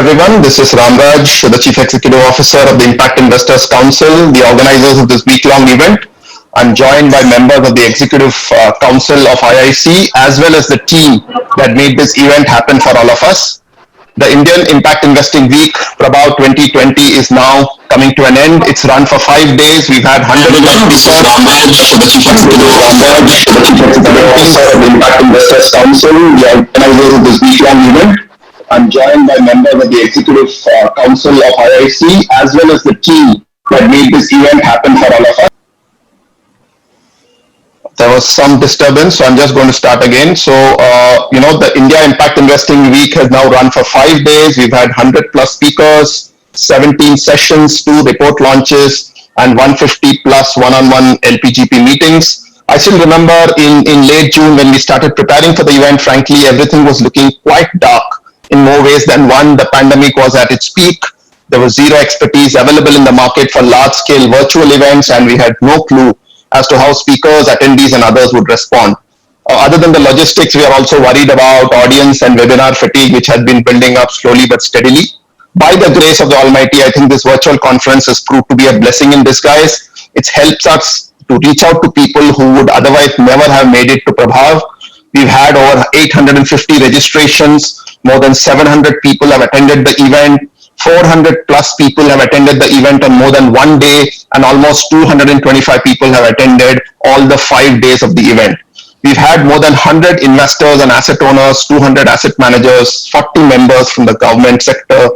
everyone. This is Ramraj, the Chief Executive Officer of the Impact Investors Council, the organizers of this week-long event. I'm joined by members of the Executive Council of IIC, as well as the team that made this event happen for all of us. The Indian Impact Investing Week, Prabhav 2020, is now coming to an end. It's run for 5 days. We've had hundreds of speakers. The Chief Executive Officer of the Impact Investors Council, the organizers of this week-long event. I'm joined by members of the Executive Council of IIC, as well as the team that made this event happen for all of us. There was some disturbance, so I'm just going to start again. So, the India Impact Investing Week has now run for 5 days. We've had 100 plus speakers, 17 sessions, 2 report launches, and 150 plus one-on-one LPGP meetings. I still remember in late June when we started preparing for the event, frankly, everything was looking quite dark in more ways than one. The pandemic was at its peak. There was zero expertise available in the market for large-scale virtual events, and we had no clue as to how speakers, attendees, and others would respond. Other than the logistics, we are also worried about audience and webinar fatigue, which had been building up slowly but steadily. By the grace of the Almighty, I think this virtual conference has proved to be a blessing in disguise. It helps us to reach out to people who would otherwise never have made it to Prabhav. We've had over 850 registrations. More than 700 people have attended the event. 400 plus people have attended the event on more than 1 day, and almost 225 people have attended all the 5 days of the event. We've had more than 100 investors and asset owners, 200 asset managers, 40 members from the government sector,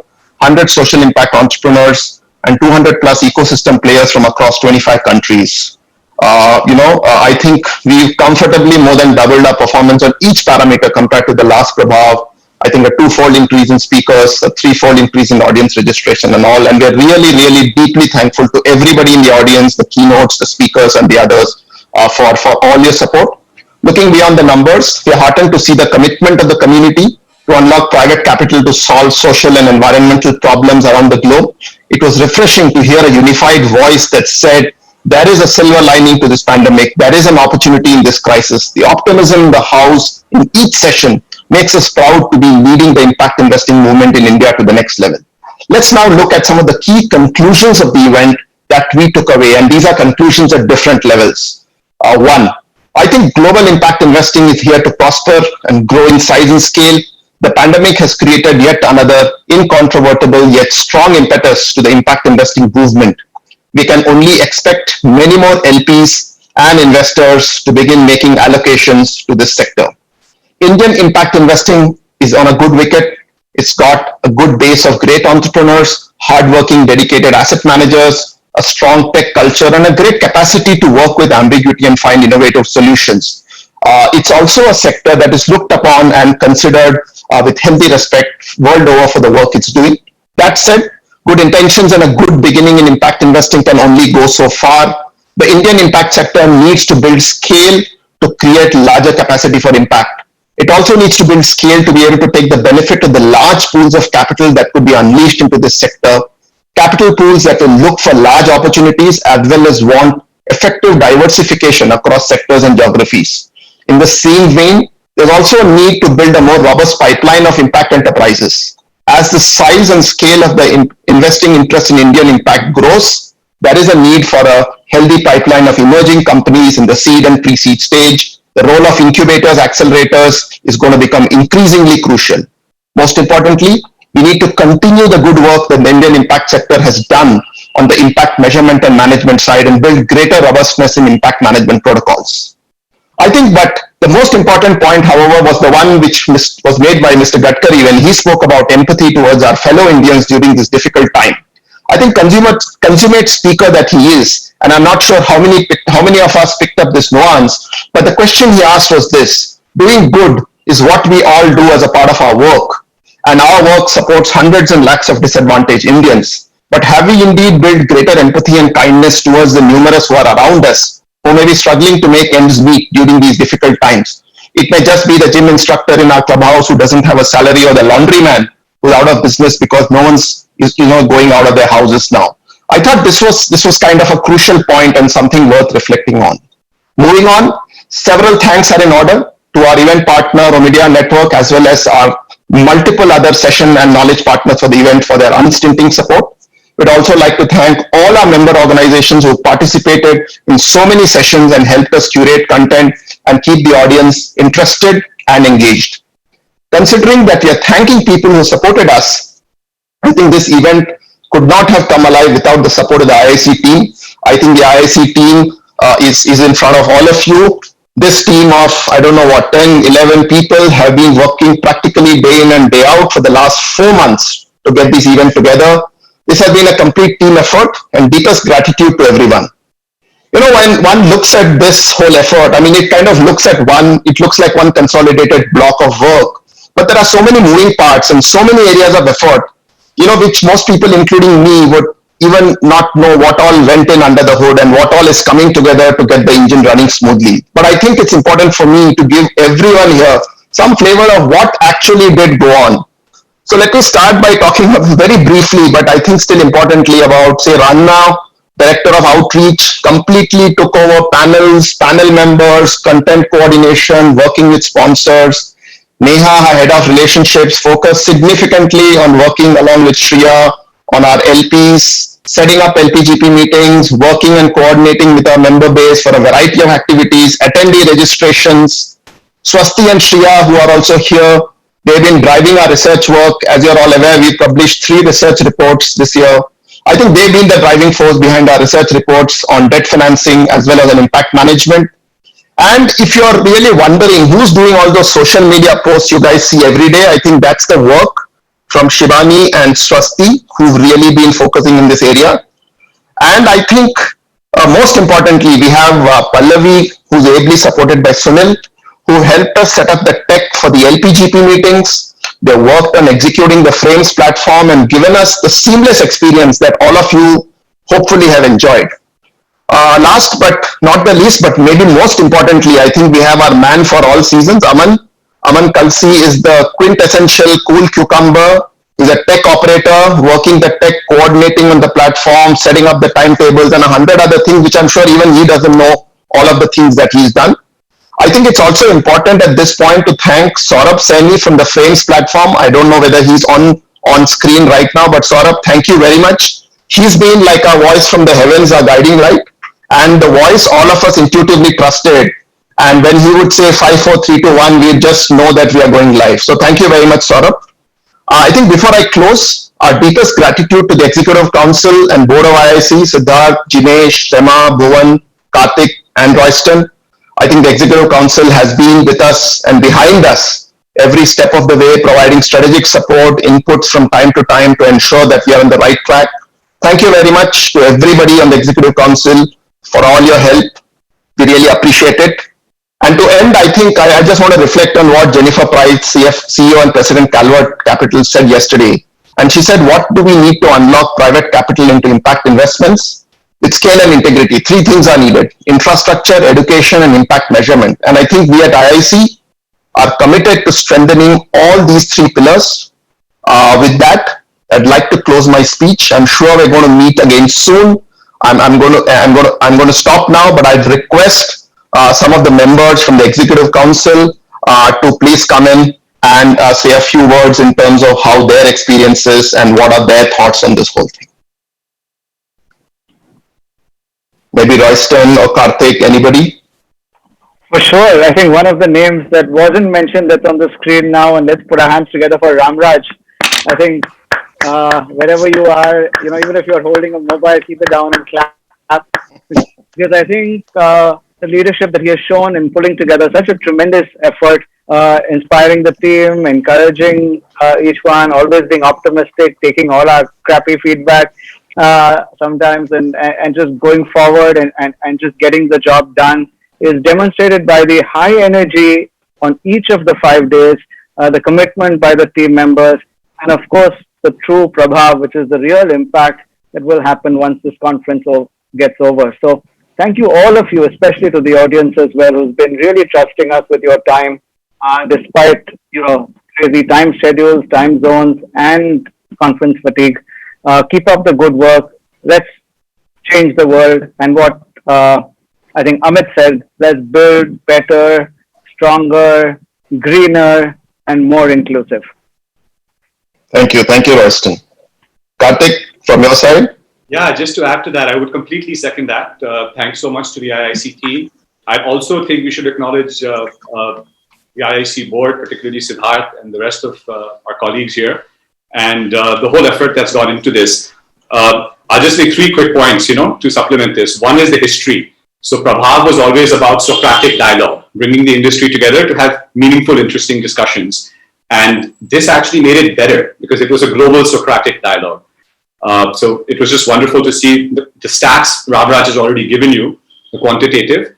100 social impact entrepreneurs, and 200 plus ecosystem players from across 25 countries. I think we've comfortably more than doubled our performance on each parameter compared to the last Prabhav. I think a 2-fold increase in speakers, a 3-fold increase in audience registration and all. And we're really, really deeply thankful to everybody in the audience, the keynotes, the speakers, and the others for all your support. Looking beyond the numbers, we're heartened to see the commitment of the community to unlock private capital to solve social and environmental problems around the globe. It was refreshing to hear a unified voice that said, there is a silver lining to this pandemic. There is an opportunity in this crisis. The optimism in the house in each session makes us proud to be leading the impact investing movement in India to the next level. Let's now look at some of the key conclusions of the event that we took away, and these are conclusions at different levels. One, I think global impact investing is here to prosper and grow in size and scale. The pandemic has created yet another incontrovertible yet strong impetus to the impact investing movement. We can only expect many more LPs and investors to begin making allocations to this sector. Indian impact investing is on a good wicket. It's got a good base of great entrepreneurs, hardworking, dedicated asset managers, a strong tech culture, and a great capacity to work with ambiguity and find innovative solutions. It's also a sector that is looked upon and considered with healthy respect world over for the work it's doing. That said, good intentions and a good beginning in impact investing can only go so far. The Indian impact sector needs to build scale to create larger capacity for impact. It also needs to build scale to be able to take the benefit of the large pools of capital that could be unleashed into this sector. Capital pools that will look for large opportunities as well as want effective diversification across sectors and geographies. In the same vein, there's also a need to build a more robust pipeline of impact enterprises. As the size and scale of the investing interest in Indian impact grows, there is a need for a healthy pipeline of emerging companies in the seed and pre-seed stage. The role of incubators, accelerators is going to become increasingly crucial. Most importantly, we need to continue the good work that the Indian impact sector has done on the impact measurement and management side and build greater robustness in impact management protocols. I think, but the most important point, however, was the one which was made by Mr. Gadkari when he spoke about empathy towards our fellow Indians during this difficult time. I think consummate speaker that he is, and I'm not sure how many of us picked up this nuance, but the question he asked was this: doing good is what we all do as a part of our work, and our work supports hundreds and lakhs of disadvantaged Indians. But have we indeed built greater empathy and kindness towards the numerous who are around us, who may be struggling to make ends meet during these difficult times? It may just be the gym instructor in our clubhouse who doesn't have a salary, or the laundryman who's out of business because no one's going out of their houses now. I thought this was kind of a crucial point and something worth reflecting on. Moving on, several thanks are in order to our event partner Omidyar network, as well as multiple other session and knowledge partners for the event for their unstinting support. We'd also like to thank all our member organizations who participated in so many sessions and helped us curate content and keep the audience interested and engaged. Considering that we are thanking people who supported us, I think this event could not have come alive without the support of the IIC team. I think the IIC team is in front of all of you. This team of, I don't know what, 10, 11 people have been working practically day in and day out for the last 4 months to get this event together. This has been a complete team effort, and deepest gratitude to everyone. When one looks at this whole effort, I mean, it kind of looks at it looks like one consolidated block of work, but there are so many moving parts and so many areas of effort, which most people, including me, would even not know what all went in under the hood and what all is coming together to get the engine running smoothly. But I think it's important for me to give everyone here some flavor of what actually did go on. So let me start by talking very briefly, but I think still importantly, about, say, Ranna, Director of Outreach, completely took over panels, panel members, content coordination, working with sponsors. Neha, her Head of Relationships, focused significantly on working along with Shreya on our LPs, setting up LPGP meetings, working and coordinating with our member base for a variety of activities, attendee registrations. Swasti and Shreya, who are also here, they've been driving our research work. As you're all aware, we published 3 research reports this year. I think they've been the driving force behind our research reports on debt financing as well as on impact management. And if you're really wondering who's doing all those social media posts you guys see every day, I think that's the work from Shivani and Swasti, who've really been focusing in this area. And I think most importantly, we have Pallavi, who's ably supported by Sunil, who helped us set up the tech for the LPGP meetings. They worked on executing the Frames platform and given us the seamless experience that all of you hopefully have enjoyed. Last but not the least, but maybe most importantly, I think we have our man for all seasons, Aman. Aman Kalsi is the quintessential cool cucumber. He's a tech operator, working the tech, coordinating on the platform, setting up the timetables and 100 other things, which I'm sure even he doesn't know all of the things that he's done. I think it's also important at this point to thank Saurabh Saini from the Frames platform. I don't know whether he's on screen right now, but Saurabh, thank you very much. He's been like our voice from the heavens, our guiding light, and the voice all of us intuitively trusted. And when he would say 5, 4, 3, 2, 1, we just know that we are going live. So thank you very much, Saurabh. I think before I close, our deepest gratitude to the Executive Council and Board of IIC, Siddharth, Jinesh, Rema, Bhuvan, Karthik, and Royston. I think the Executive Council has been with us and behind us every step of the way, providing strategic support, inputs from time to time to ensure that we are on the right track. Thank you very much to everybody on the Executive Council for all your help. We really appreciate it. And to end, I think I just want to reflect on what Jennifer Price, CEO and President Calvert Capital, said yesterday. And she said, what do we need to unlock private capital into impact investments? With scale and integrity, 3 things are needed: infrastructure, education, and impact measurement. And I think we at IIC are committed to strengthening all these 3 pillars. With that, I'd like to close my speech. I'm sure we're going to meet again soon. I'm going to stop now, but I'd request some of the members from the Executive Council to please come in and say a few words in terms of how their experiences and what are their thoughts on this whole thing. Maybe Royston or Karthik, anybody? For sure. I think one of the names that wasn't mentioned that's on the screen now, and let's put our hands together for Ramraj. I think wherever you are, even if you're holding a mobile, keep it down and clap. Because I think the leadership that he has shown in pulling together such a tremendous effort, inspiring the team, encouraging each one, always being optimistic, taking all our crappy feedback sometimes and just going forward and just getting the job done is demonstrated by the high energy on each of the 5 days, the commitment by the team members, and of course the true Prabhav, which is the real impact that will happen once this conference gets over. So thank you, all of you, especially to the audience as well, who's been really trusting us with your time, despite crazy time schedules, time zones, and conference fatigue. Keep up the good work. Let's change the world. And what I think Amit said, let's build better, stronger, greener, and more inclusive. Thank you, Royston. Karthik, from your side? Yeah, just to add to that, I would completely second that. Thanks so much to the IIC team. I also think we should acknowledge the IIC board, particularly Siddharth and the rest of our colleagues here, and the whole effort that's gone into this. I'll just make three quick points, to supplement this. One is the history. So Prabhav was always about Socratic dialogue, bringing the industry together to have meaningful, interesting discussions. And this actually made it better because it was a global Socratic dialogue. So it was just wonderful to see the stats Ravraj has already given you, the quantitative,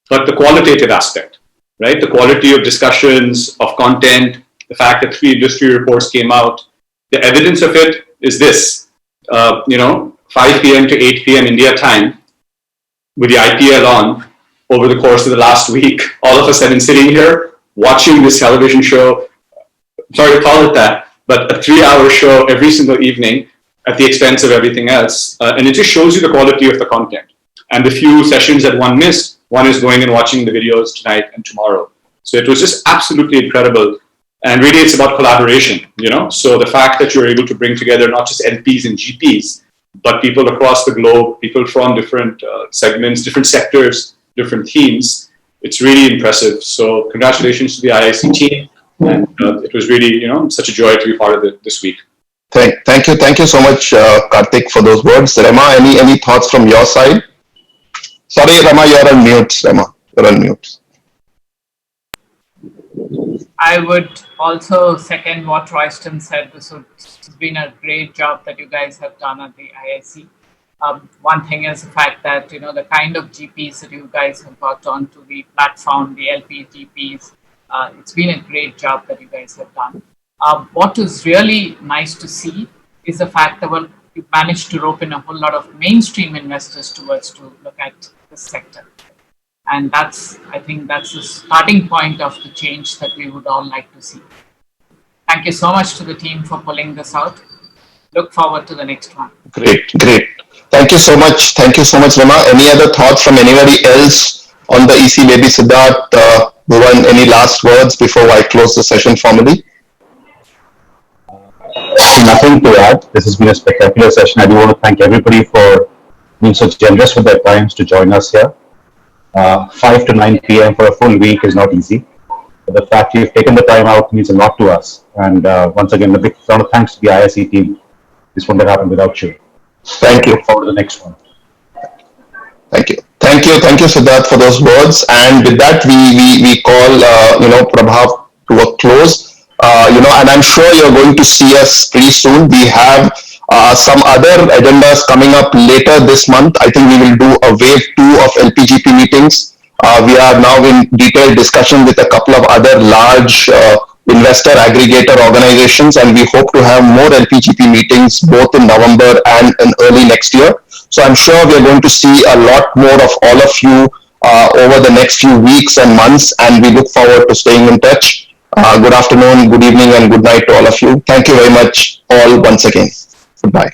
but the qualitative aspect, right? The quality of discussions, of content, the fact that 3 industry reports came out. The evidence of it is this, 5 p.m. to 8 p.m. India time, with the IPL on over the course of the last week, all of us have been sitting here watching this television show, sorry to call it that, but a 3-hour show every single evening at the expense of everything else. And it just shows you the quality of the content. And the few sessions that one missed, one is going and watching the videos tonight and tomorrow. So it was just absolutely incredible. And really it's about collaboration, So the fact that you're able to bring together not just LPs and GPs, but people across the globe, people from different segments, different sectors, different themes, it's really impressive. So congratulations to the IIC team. And it was really, such a joy to be part of it this week. Thank you so much, Karthik, for those words. Rema, any thoughts from your side? Sorry, Rema, you're on mute. You're on mute. I would also second what Royston said. This has been a great job that you guys have done at the IIC. One thing is the fact that, the kind of GPs that you guys have got onto the platform, the LP GPs, it's been a great job that you guys have done. What is really nice to see is the fact that, you managed to rope in a whole lot of mainstream investors to look at this sector. And I think that's the starting point of the change that we would all like to see. Thank you so much to the team for pulling this out. Look forward to the next one. Great. Thank you so much, Rema. Any other thoughts from anybody else on the EC baby? Siddharth, Bhuvan, any last words before I close the session formally? Nothing to add. This has been a spectacular session. I do want to thank everybody for being so generous with their times to join us here. 5 to 9 p.m. for a full week is not easy. But the fact you've taken the time out means a lot to us. And once again, a big round of thanks to the IIC team. This wouldn't have happened without you. Thank you. Look forward to the next one. Thank you, Siddharth, for those words. And with that, we call Prabhav to a close. And I'm sure you're going to see us pretty soon. We have some other agendas coming up later this month. I think we will do a wave 2 of LPGP meetings. We are now in detailed discussion with a couple of other large investor aggregator organizations, and we hope to have more LPGP meetings both in November and in early next year. So I'm sure we are going to see a lot more of all of you over the next few weeks and months, and we look forward to staying in touch. Good afternoon, good evening, and good night to all of you. Thank you very much all once again. Goodbye.